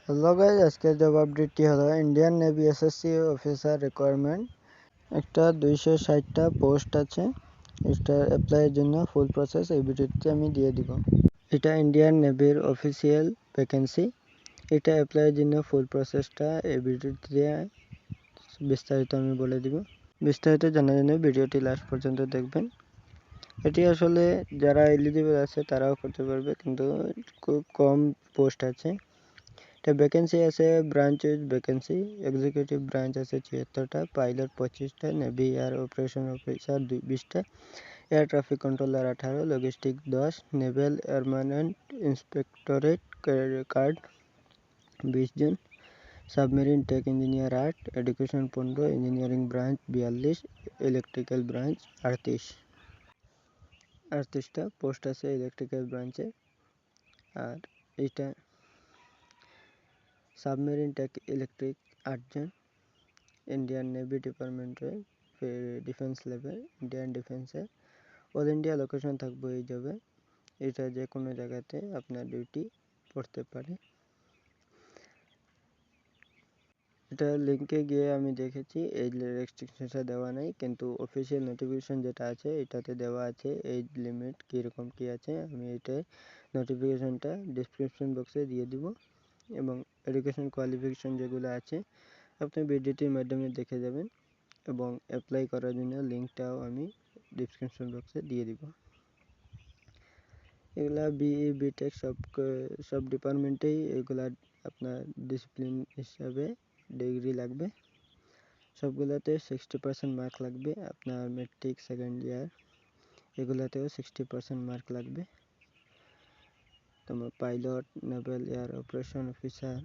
Hello guys, আজকের job আপডেটটি হলো Indian navy SSC officer requirement. একটা 260টা পোস্ট আছে। এটা অ্যাপ্লাইয়ের জন্য ফুল প্রসেস এই ভিডিওতে আমি দিয়ে দিব। এটা ইন্ডিয়ান নেভির অফিসিয়াল ভ্যাকেন্সি। এটা অ্যাপ্লাইয়ের জন্য ফুল প্রসেসটা এই ভিডিওতে বিস্তারিত আমি বলে দিব। বিস্তারিত জানার জন্য ভিডিওটি লাস্ট পর্যন্ত দেখবেন। এটি আসলে যারা এলিজিবল আছে তারাও করতে পারবে, কিন্তু খুব কম পোস্ট আছে। এটা ভ্যাকেন্সি আছে branch wise vacancy. Executive branch আছে 76টা, পাইলট 25টা, নেভি এয়ার অপারেশন অফিসার 20টা, air traffic controller 18, logistic 10, naval armament inspectorate কার্ড 20 জন, submarine tech engineer 8, education 15, engineering branch 42, electrical branch 38টা পোস্ট আছে ইলেকট্রিক্যাল ব্রাঞ্চে। আর এটা সাবমেরিন টেক ইলেকট্রিক 8 জন, ইন্ডিয়ান নেভি ডিপার্টমেন্টে ডিফেন্স লেভেল, ইন্ডিয়ান ডিফেন্সে অল ইন্ডিয়া লোকেশন থাকবে এই জবে। এটা যে কোনো জায়গাতে আপনার ডিউটি পড়তে পারে। এটা লিঙ্কে গিয়ে আমি দেখেছি এজ রেস্ট্রিকশনটা দেওয়া নেই, কিন্তু অফিসিয়াল নোটিফিকেশন যেটা আছে এটাতে দেওয়া আছে এজ লিমিট কীরকম কী আছে। আমি এটা নোটিফিকেশনটা ডিসক্রিপশন বক্সে দিয়ে দিব, এবং এডুকেশন কোয়ালিফিকেশন যেগুলো আছে আপনি ভিডিওটির মাধ্যমে দেখে যাবেন, এবং অ্যাপ্লাই করার জন্য লিঙ্কটাও আমি ডিসক্রিপশন বক্সে দিয়ে দিব। এগুলা বিই বিটেক সব ডিপার্টমেন্টেই এগুলা আপনার ডিসিপ্লিন হিসাবে ডিগ্রি লাগবে। সবগুলোতে 60% মার্ক লাগবে। আপনার মেট্রিক সেকেন্ড ইয়ার এগুলাতেও 60% মার্ক লাগবে। তোমার pilot, naval air operation officer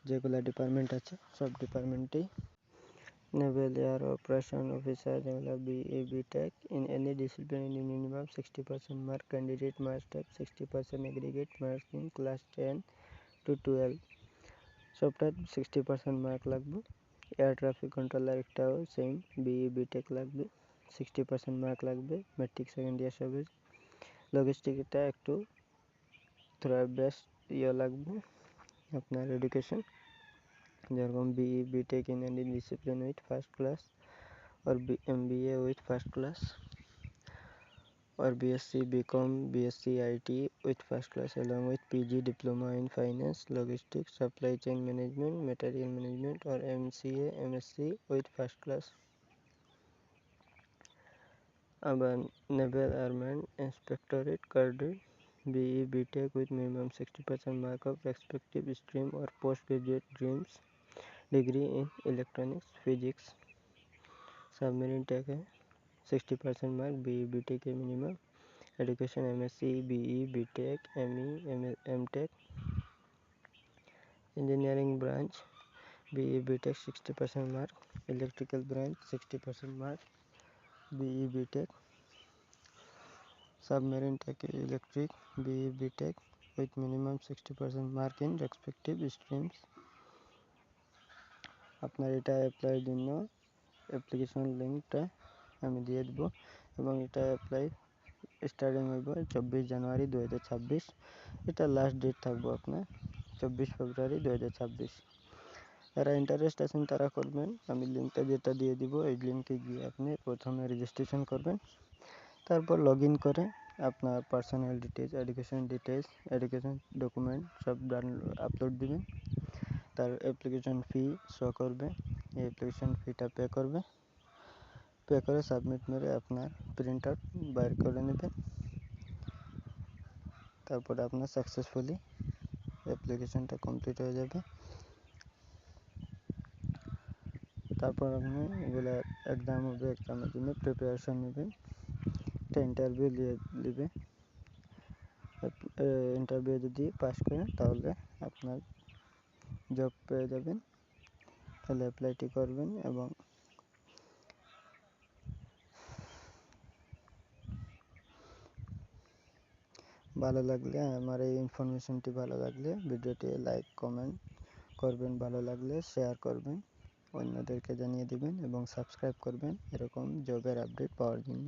যেগুলা ডিপার্টমেন্ট আছে সব ডিপার্টমেন্টেই নেভেল এয়ার অপারেশন অফিসার যেগুলো BE BTech in any discipline in minimum 60% mark. Candidate must have 60% aggregate marks in class 10 to 12 সবটা 60% মার্ক লাগবে। এয়ার ট্রাফিক কন্ট্রোলার একটাও সেম বিই বিটেক লাগবে, 60% mark লাগবে, মেট্রিক সেকেন্ড ইয়ার সবে। লজিস্টিকটা একটু থোড়া বেস্ট লাগবে আপনার এডুকেশন, যেরকম BE BTech in any discipline with first class or MBA with first class, or BSc BCom BSc IT with first class, along with PG diploma in finance, logistics, supply chain management, material management, or MCA MSc with first class. আবার Naval Airmen Inspectorate cadre BE BTech with minimum 60% mark of respective stream or postgraduate dreams degree in electronics physics. Submarine Tech 60% mark, BE BTech minimum, education MSc BE BTech ME MTech, engineering branch BE BTech 60% mark, electrical branch 60% mark, BE BTech, submarine tech electric BE BTech with minimum 60% mark in respective streams. আপনার এটা অ্যাপ্লাইয়ের জন্য application লিঙ্কটা আমি দিয়ে দেবো, এবং এটা apply starting হইব 24 জানুয়ারি 2026। এটা লাস্ট ডেট থাকবো আপনার 24 ফেব্রুয়ারি 2026। যারা ইন্টারেস্ট আছেন তারা করবেন। আমি লিঙ্কটা যেটা দিয়ে দিব এই লিঙ্কে গিয়ে আপনি প্রথমে রেজিস্ট্রেশন করবেন, তারপর লগ ইন করে আপনার পার্সোনাল ডিটেলস, এডুকেশন ডকুমেন্ট সব আপলোড দিবেন। তার অ্যাপ্লিকেশন ফি শো করবে, এই অ্যাপ্লিকেশন ফিটা পে করে সাবমিট মেরে আপনার প্রিন্ট আউট বাইর করে নেবেন। তারপরে আপনার সাকসেসফুলি অ্যাপ্লিকেশনটা কমপ্লিট হয়ে যাবে। তারপর আপনি এগুলো এক্সাম হবে, এক্সামের জন্য প্রিপারেশন নেবেন। একটা ইন্টারভিউ নেবে, ইন্টারভিউ যদি পাস করেন তাহলে আপনার জব পেয়ে যাবেন। তাহলে অ্যাপ্লাইটি করবেন, এবং ভালো লাগলে আমার এই ইনফরমেশনটি ভালো লাগলে ভিডিওটি লাইক কমেন্ট করবেন, ভালো লাগলে শেয়ার করবেন, অন্যদেরকে জানিয়ে দিবেন, এবং সাবস্ক্রাইব করবেন এরকম জবের আপডেট পাওয়ার জন্য।